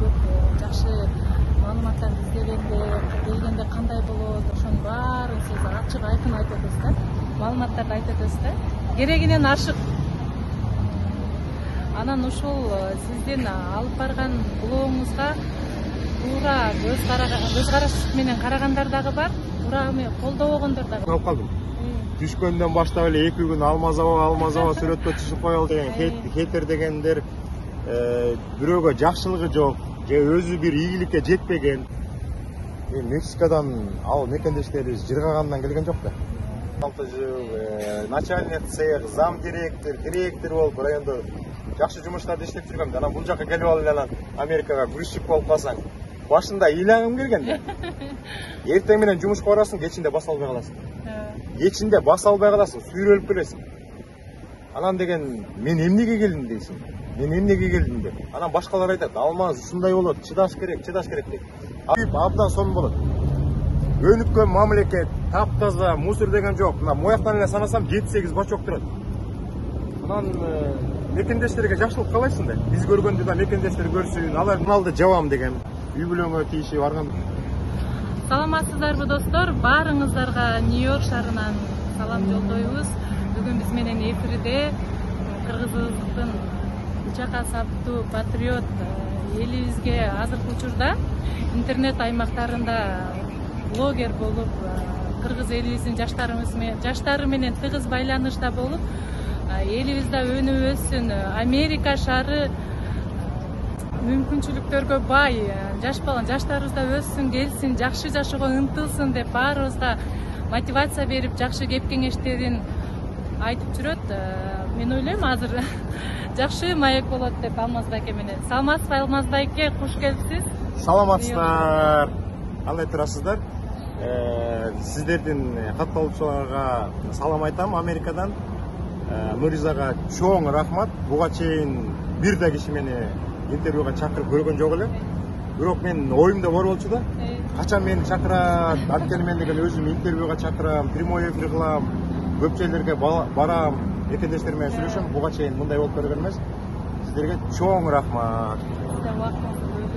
көп жакшы маалыматтарды издегенде кандай болот, ошонун баарын сиз ачык айкын айтып атасыз да, маалыматтарды айтып атасыз да, керегинен ашык. Анан ушул сиздин алып барган блогуңузга туура көз караш менен карагандар дагы бар, туура колдобогондор дагы алып калдым. Түшкөндөн баштап эле 2 күн алмаз аба сүрөткө түшүп коелу деген хейтер дегендер бирөөгө жакшылыгы жок же өзү бир ийгиликке жетпеген. Мексикадан ал мекендештерибиз жыргагандан келген жок да. 6 жыл начальник цех, зам директор болуп райондо жакшы жумуштарды иштеп жүргөм. Анан бул жака келип алып эле Америкага грузчик болуп калсаң, башында ыйлангым келген да. Эртең менен жумушка барасың, кечинде баса албай каласың. Кечинде баса албай каласың, сүйрөлүп келесиң. Анан деген мен эмнеге келдим дейсиң. Мен эмнеге келдим деп. Анан башкалар айтат, алмаз ушундай болот, чыдаш керек дейт. Абдан сонун болот. Өнүккөн мамлекет, таптаза, мусор деген жок. Мына мояктан эле санасам 7-8 бачок турат. Анан мекендештерге жакшылык каалайсың да. Биз көргөндү да мекендештер көрсүн, алар каналды жабам деген үй бүлөңө тийиши барган. Саламатсыздарбы достор, баарыңыздарга Нью-Йорк шаарынан салам жолдойбуз. Бүгүн биз менен эфирде кыргызстандын чака саптуу патриот элибизге азыркы учурда интернет аймактарында блогер болуп, кыргыз элибиздин жаштары менен тыгыз байланышта болуп, элибизде өнүп өссүн, Америка шаары мүмкүнчүлүктөргө бай, жаштарыбыз да өссүн, келсин, жакшы жашоого ынтылсын деп баарыбызга мотивация берип, жакшы кеп кеңештерин айтып жүрөт. Мен ойлойм, азыр жакшы маек болот деп Алмаз байке менен. Саламатсызбы Алмаз байке, куш келипсиз. Саламатсыздар. Кандай турасыздар? Сиздердин катталуучуларга салам айтам Америкадан. Нуризага чоң рахмат. Буга чейин бир да киши мени интервьюга чакырып көргөн жок эле. Бирок мен оюмда бар болчу да. Качан мени чакырат, анткени мен деген өзүм интервьюга чакырам, прямой эфир кылам, көп жерлерге барам, мекендештер менен сүйлөшөм. Буга чейин мындай болуп көргөн эмес. Сиздерге чоң рахмат. Сизде убактыңызды бөлүп,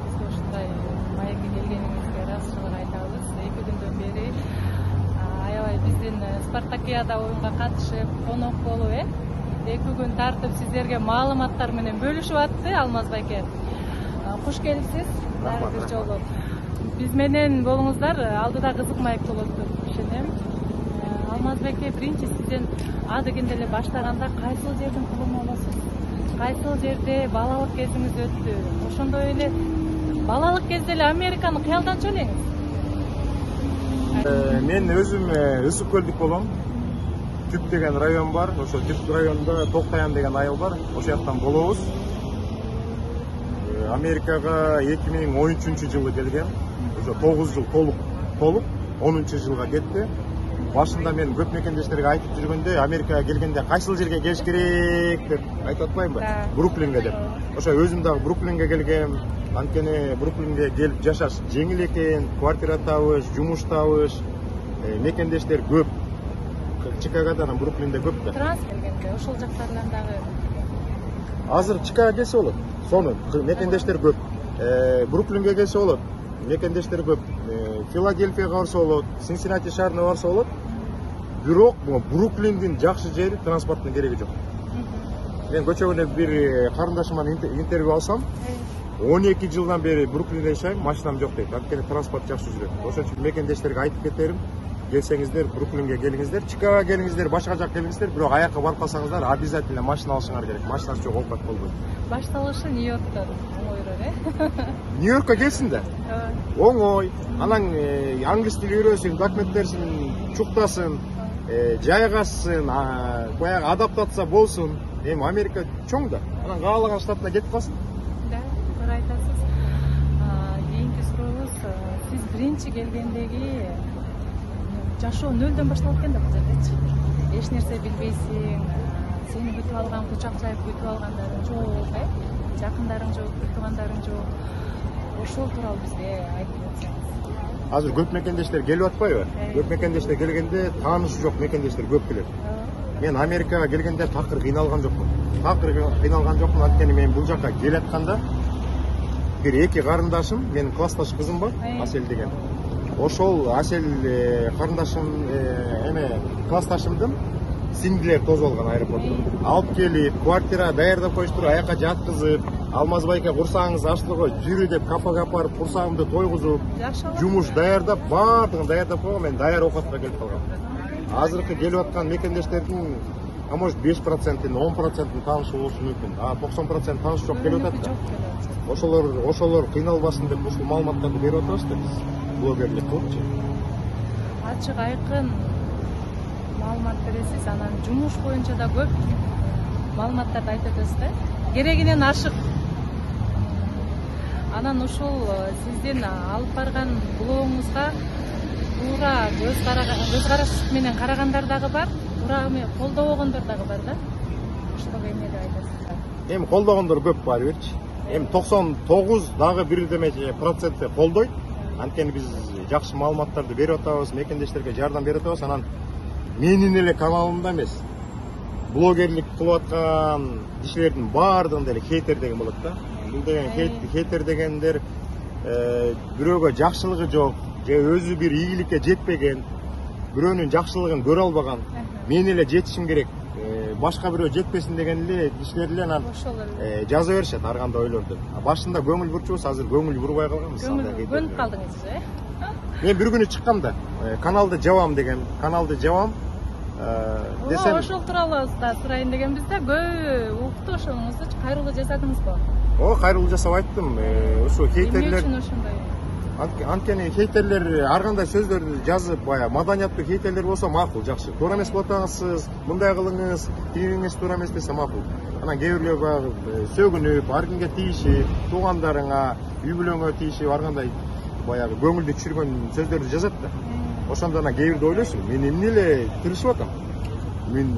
бизге ушундай маекке келгениңизге ыраазычылык айтабыз. 2 күндөн бери аябай биздин Спартакиада оюнга катышып, конок болуп, 2 күн тартып сиздерге маалыматтар менен бөлүшүп атты Алмаз байке. Куш келипсиз. Рахмат. Бир жолу биз менен болуңуздар, алдыда кызык маек болот деп ишенем. Алмаз байке, биринчи сизден А дегенде эле баштаганда кайсыл жердин кулуну болосуз? Кайсыл жерде балалык кезиңиз өттү? Ошондой эле балалык кезде эле Американы кыялданчу элеңиз? Мен өзүм Ысык көлдүк болом. Түп деген район бар. Ошо Түп районунда Токтаян деген айыл бар. Ошол жактан болобуз. Америкага 2013-жылы келген. Ошо 9 жыл толуп 10-жылга кетти. Башында мен көп мекендештерге айтып жүргөндө, Америкага келгенде кайсыл жерге келиш керек деп айтып атпаймынбы? Бруклинге деп. Ошо өзүм дагы Бруклинге келгем. Анткени Бруклинге келип жашаш жеңил экен, квартира табыш, жумуш табыш, мекендештер көп. Чикагодан Бруклинде көп да. Транс келгенде ошол жактардан дагы азыр Чикаго келсе болот. Сону мекендештер көп. Бруклинге келсе болот. Мекендештер көп. Филадельфияга барса болот, Синсинати шаарына барса болот. Бирок Бруклиндин жакшы жери транспорттун кереги жок. Мен көчөгүндө бир карындашыман интервью алсам, 12 жылдан бери Бруклинде жашайм, машинам жок дейт. Анткени транспорт жакшы жүрөт. Ошон үчүн мекендештерге айтып кетерим, келсеңиздер, Бруклинге келиңиздер, Чикаго келиңиздер, башка жакка келиңиздер, бирок аякка барып калсаңыздар, обязательно машина алышыңар керек. Машинасы жок оокат болбойт. башталышы Нью-Йорктон оңойрөөк, Нью-Йоркко келсин да. Оңой. Анан англис тили үйрөнсүн, документтерин чуктасын, жайгашсын, баягы адаптация болсун. Эми Америка чоң да. Анан каалаган штатына кетип калсын. Да, туура айтасыз. Кийинки сурообуз, сиз биринчи келгендеги жашоо нөлдөн башталып экен да бул жердечи. Эч нерсе билбейсиң, сени күтүп алган, кучак жайып күтүп алгандарың жок, жакындарың жок, туугандарың жок. Ошол тууралуу бизге айтып өтсөңүз. Азыр көп мекендештер келип атпайбы? Көп мекендештер келгенде тааныш жок мекендештер көп келет. Мен Америкага келгенде такыр кыйналган жокмун. Анткени мен бул жака келатканда бир эки карындашым, менин классташ кызым бар, Асель деген. Ошол Асель карындашым эме классташымдын сиңдилери тосуп алган аэропортто. Алып келип, квартира даярдап коюштуруп, аяка жаткызып, Алмазбайка курсагыңыз ачылго жүрү деп кафеге апарып, курсагымды тойгузуп, жумуш даярдап, баардыгын даярдап койгон, мен даяр оокатка келип калгам. Азыркы келип аткан мекендештердин а может 5%, 10% таанышы болушу мүмкүн. 90% таанышы жок келип атат да. Ошолор кыйналбасын деп ушул маалыматтарды берип атабыз да биз блогерлик кылыпчы. Ачык айкын маалымат бересиз, анан жумуш боюнча да көп маалыматтарды айтып өтөсүз да. Керегинен ашык. Анан ушул сиздин алып барган блогуңузга туура көз караш менен карагандар дагы бар, туура колдобогондор дагы бар да. Ошого эмне деп айтасыздар? Эми колдогондор көп баары бирчи. Эми 99 дагы бирдеме проценти колдойт. Анткени биз жакшы маалыматтарды берип атабыз, мекендештерге жардам берип атабыз. Анан менин эле каналымда эмес, блогерлик кылып аткан кишилердин баардыгында эле хейтер деген болот да. Бул деген хейтер дегендер бирөөгө жакшылыгы жок, же өзү бир ийгиликке жетпеген, бирөөнүн жакшылыгын көрө албаган, мен эле жетишим керек, башка бирөө жетпесин деген эле кишилер эле анан жаза беришет ар кандай ойлорду. Башында көңүл бурчубуз, азыр көңүл бурбай калганбыз. Көнүп калдыңыз, Мен бир күнү чыккам да, каналды жабам деген, каналды жабам десем. Ошол тууралуу да сурайын дегенбиз да, көп укту ошоңузду кайрылуу жасадыңызбы? Кайрылуу жасап айттым. Ошо хейтерлер. Эмне үчүн ошондой? Анткени хейтерлер ар кандай сөздөрдү жазып, бая маданияттуу хейтерлер болсо макул, жакшы. Туура эмес болуп атасыз, мындай кылыңыз, тигиңиз туура эмес десе макул. Анан кээ бирлер баягы сөгүнүп, ар кимге тийишип, туугандарыңа, үй бүлөңө тийишип, ар кандай баягы көңүлдү түшүргөн сөздөрдү жазат да. Ошондо анан кээ бирде ойлойсуң, мен эмне эле тырышып атам? Мен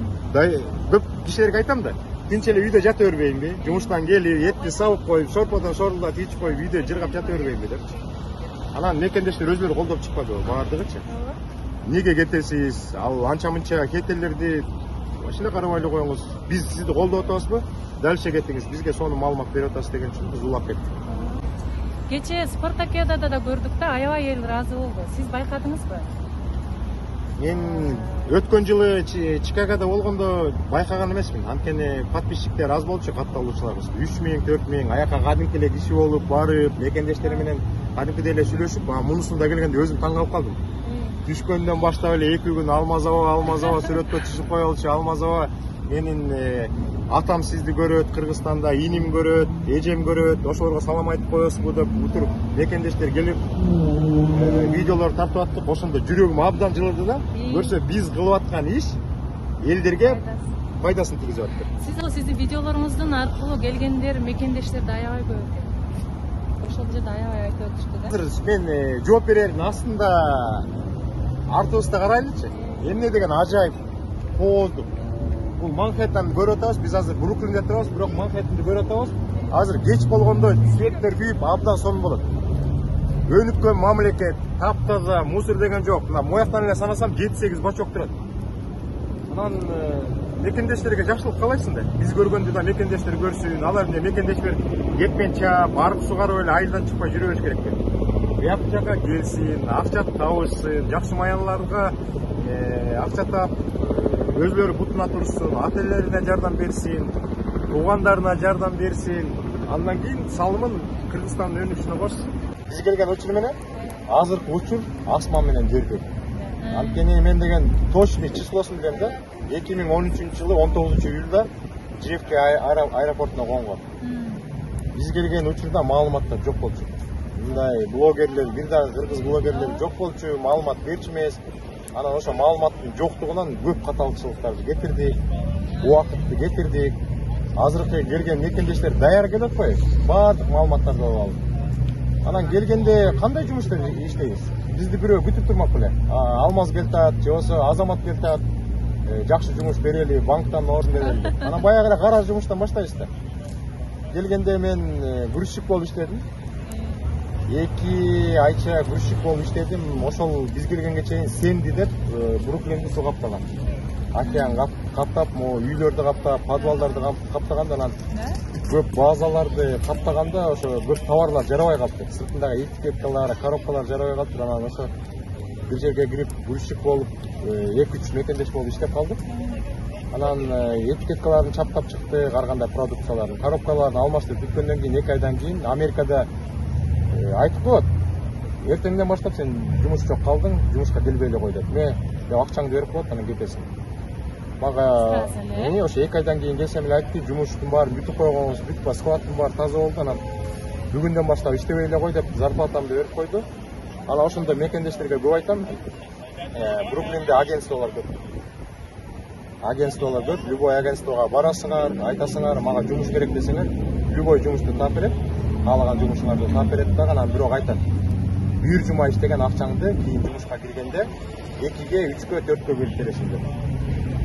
көп кишилерге айтам да, тинч эле үйдө жата бербейинби? Жумуштан келип, этти сабып коюп, сорподон сорулдап ичип коюп, үйдө жыргап жата бербейинби депчи. Анан мекендештер өзүлөрү колдоп чыкпады баардыгычы. Неге кетесиз? Ал анча мынча хейтерлерди ошондой карабай эле коюңуз. Биз сизди колдоп атабызбы? Дальше кетиңиз, бизге сону маалымат берип атасыз деген үчүн биз улап кеттик. Кечээ Спартакиадада да көрдүк да, аябай эл ыраазы болду. Сиз байкадыңызбы? Мен өткөн жылы Чикагода болгондо байкаган эмесмин. Анткени подписчиктер аз болчу, катталуучуларыбыз. 3000, 4000, аяка кадимки эле киши болуп барып, мекендештери менен кадимкидей эле сүйлөшүп, мунусунда келгенде өзүм таң калып калдым. Түшкөндөн баштап эле 2 күн Алмаз аба сүрөткө түшүп коелучу, Алмаз аба менин атам сизди көрөт, Кыргызстанда иним көрөт, эжем көрөт, ошолорго салам айтып коесузбу деп утуруп мекендештер келип видеолор тартып аттык. Ошондо жүрөгүм абдан жылыды да. Көрсө биз кылып аткан иш элдерге пайдасын тийгизип атты. Сиздин видеолоруңуздун аркылуу келгендер, мекендештерди аябай көп экен. Ошол жерде аябай айтып өтүштү да. Азыр мен жооп берердин астында артыбызда карайлычы. Эмне деген ажайып кооздук. Бул Манхэттенди көрүп атабыз, биз азыр Бруклинде турабыз, бирок Манхэттенди көрүп атабыз. Азыр кеч болгондо светтер күйүп, абдан сонун болот. Өнүккөн мамлекет, таптаза, мусор деген жок. Мына мояктан эле санасам 7-8 бачок турат. Анан мекендештерге жакшылык каалайсың да. Биз көргөндү да мекендештер көрсүн. Алар эмне мекендештер кепкен чаап, арып сугарып эле айылдан чыкпай жүрө бериш керек экен. Бияк жака келсин, акча табышсын, жакшы маяларга акча таап, өзлөрү бутуна турушсун, ата энелерине жардам берсин, туугандарына жардам берсин. Андан кийин салымын Кыргызстандын өнүгүшүнө кошсун. Биз келген учур менен азыркы учур асман менен жердей. Анткени мен деген точный числосун билем да. 2013-жылы 19-июлда JFK аэропортуна конгон. Биз келген учурда маалыматтар жок болчу. Мындай блогерлер, бир дагы кыргыз блогерлер жок болчу, маалымат берчү эмес. Анан ошо маалыматтын жоктугунан көп каталыкчылыктарды кетирдик, убакытты кетирдик. Азыркы келген мекендештер даяр келип атпайбы? Баардык маалыматтарды алып алдык. Анан келгенде кандай жумуштар иштейбиз? Бизди бирөө күтүп турмак беле. Алмаз келтат, же болбосо Азамат келтат, жакшы жумуш берели, банктан орун берели. Анан баягы эле кара жумуштан баштайбыз да. Келгенде мен грузчик болуп иштедим. 2 айча грузчик болуп иштедим. Ошол биз келгенге чейин Сэнди деп Бруклинди суу каптаган. океан каптап, могу үйлөрдү каптап, подвалдарды каптаганда анан көп базаларды каптаганда ошо көп товарлар жарабай калыптыр. Сыртындагы этикеткалар, коробкалар жарабай калыптыр. Анан ошо бир жерге кирип грузчик болуп 2-3 мекендеш болуп иштеп калдык. Анан этикеткаларын чаптап чыктык, ар кандай продукциялардын коробкаларын алмаштырып бүткөндөн кийин 2 айдан кийин Америкада айтып коет. Эртеңден баштап сен жумуш жок калдың, жумушка келбей эле кой деп. Мен акчаңды берип коет, анан кетесиң. Мага ошо 2 айдан кийин келсем эле айтты, жумуштун баарын бүтүп койгонбуз, бүтпө, складтын баары таза болду. Анан бүгүндөн баштап иштебей эле кой деп зарплатамды берип койду. Анан ошондо мекендештерге көп айтам. Бруклинде агентстволор көп. Агентстволор көп. Любой агентствого барасыңар, айтасыңар, мага жумуш керек десеңер, любой жумушту тап берет. Каалаган жумушуңарды тап берет да, анан бирок айтат. Бир жума иштеген акчаңды кийин жумушка киргенде 2-ге, 3-кө, 4-кө бөлүп бересиң деп.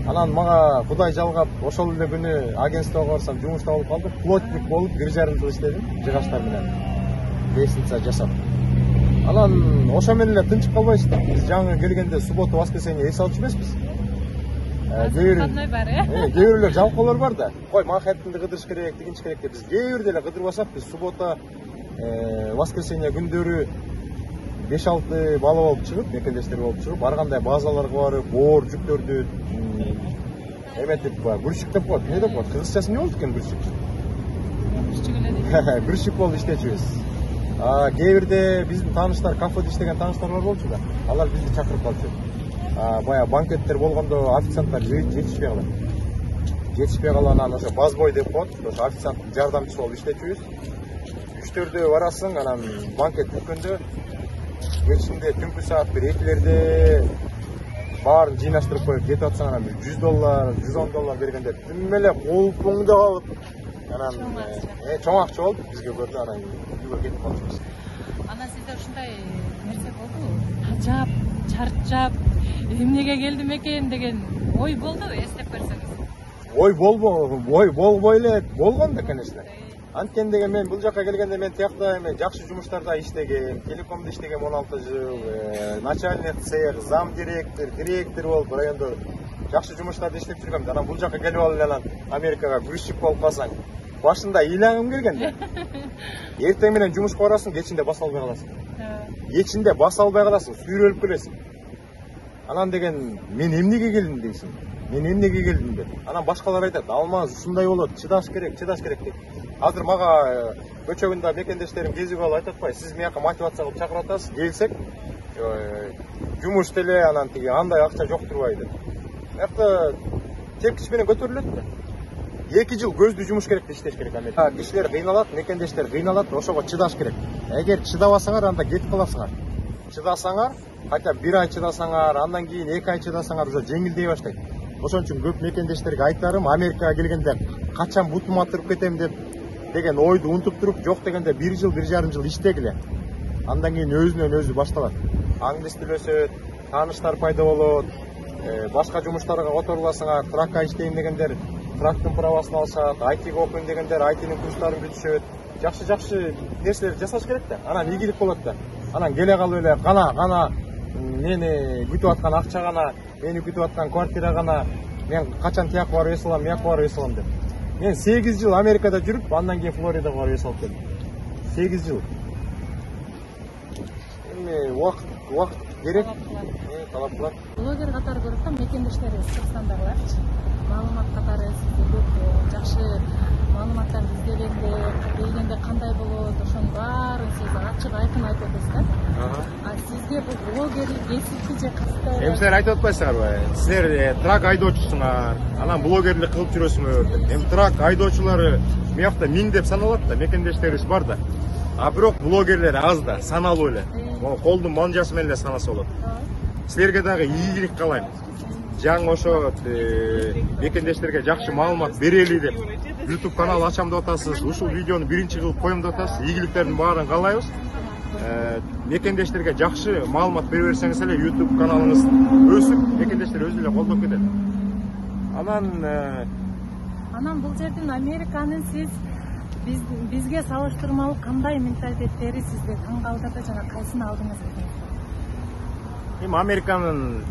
Анан мага Кудай жалгап, ошол эле күнү агентствого барсам, жумуш табылып калды. Плотник болуп 1,5 жыл иштедим, жыгачтар менен. Лестница жасап. Анан ошо менен эле тынчып калбайсыз да. Биз жаңы келгенде суббота, воскресенье эс алчу эмеспиз. Кээ бирлер жалкоолор бар да. Кой, Манхэттенди кыдырыш керек, тигинчи керек деп. Биз кээ бирде эле кыдырбасак, биз суббота, воскресенье күндөрү 5-6 бала болуп чыгып, мекендештер болуп чыгып, ар кандай базаларга барып, оор жүктөрдү эметип, грузчик деп коет. Эмне деп коет? Кыргызчасы эмне болду экен грузчик? Грузчик эле дейт. Грузчик болуп иштечүбүз. Кээ бирде биздин тааныштар, кафеде иштеген тааныштар бар болчу да. Алар бизди чакырып калчу. Бая банкеттер болгондо официанттар жетишпей калат. Жетишпей калганан ошо базбой деп коет. Ошо официанттын жардамчысы болуп иштечүбүз. 3-4дө барасың, анан банкет бүткөндө кечинде түнкү саат 1-2лерде баарын жыйнаштырып коюп кетип атсаң, анан $100, $110 бергенде тим эле колпуңду алып, анан чоң акча болду бизге көрдү, анан үйгө кетип калдык. Анан сизде ушундай нерсе болдубу? Тажап, чарчап, эмнеге келдим экен деген ой болдубу, эстеп көрсөңүз? Ой болбой эле болгон да, конечно. Анткенде мен бул жака келгенде мен тиякта эми жакшы жумуштарда иштегем, телекомдо иштегем 16 жыл, начальник цех, зам директор болуп райондо жакшы жумуштарда иштеп жүргөм. Анан бул жака келип алып эле анан Америкага грузчик болуп калсаң, башында ыйлангым келген да. Эртең менен жумушка барасың, кечинде баса албай каласың. Кечинде баса албай каласың, сүйрөлүп келесиң. Анан деген мен эмнеге келдим дейсиң? Мен эмнеге келдим деп. Анан башкалар айтат, алмаз ушундай болот, чыдаш керек дейт. Азыр мага көчөгүндө мекендештерим кезип алып айтат атпайбы, сиз мияка мотивация кылып чакырып атасыз, келсек жумуш деле анан тиги андай акча жок турбайбы деп. Мыякта тепкич менен көтөрүлөт да. 2 жыл көздүү жумуш керек да, иштеш керек Америка. Кишилер кыйналат, мекендештер кыйналат, ошого чыдаш керек. Эгер чыдабасаңар, анда кетип каласыңар. Чыдасаңар, хотя 1 ай чыдасаңар, андан кийин 2 ай чыдасаңар уже жеңилдей баштайт. Ошон үчүн көп мекендештерге айтарым, Америкага келгенде качан бутум атырып кетем деген ойду унутуп туруп, жок дегенде 1 жыл, 1,5 жыл иштегиле. Андан кийин өзүнөн өзү башталат. Аңдыстыр өсөт, тааныштар пайда болот, башка жумуштарга которуласыңар, тракка иштейм дегендер трактын правасын алышат, айтиге окуйм дегендер айтинин курстарын бүтүшөт. Жакшы нерселер жасаш керек да. Анан ийгилик болот да. Анан келе калып эле гана мени күтүп аткан акча гана, мени күтүп аткан квартира гана, мен качан тияк барып эс алам, мияка барып эс алам деп. Мен 8 жыл Америкада жүрүп, андан кийин Флоридага барып эс алып келдим. 8 жыл. Эми убакыт керек, талап кылат. Блогер катары көрүп атам, мекендештерибиз Кыргызстандагыларчы. Маалымат катары сизде көп жакшы маалыматтарды издегенде, келгенде кандай болот, ошонун баарын сиз ачык айкын айтып атасыз да. Сизге бул блогерлик кесипти же катты? Эми силер айтып атпайсыңарбы? Силер трак айдоочусуңар, анан блогерлик кылып жүрөсүңөр деп. Эми трак айдоочулары мыякта 1000 деп саналат да, мекендештерибиз бар да. Бирок блогерлер аз да, саналуу эле. Колдун манжасы менен эле санаса болот. Силерге дагы ийгилик каалайм. Жаңы ошо мекендештерге жакшы маалымат берели деп YouTube канал ачам деп атасыз. Ушул видеону биринчи кылып коем деп атасыз. Ийгиликтердин баарын каалайбыз. Мекендештерге жакшы маалымат бере берсеңиз эле YouTube каналыңыз өсүп, мекендештер өзү эле колдоп кетет. Анан бул жердин Американын сиз бизге салыштырмалуу кандай менталитеттери сизди таң калтырды жана кайсыны алдыңыз? Эми Американын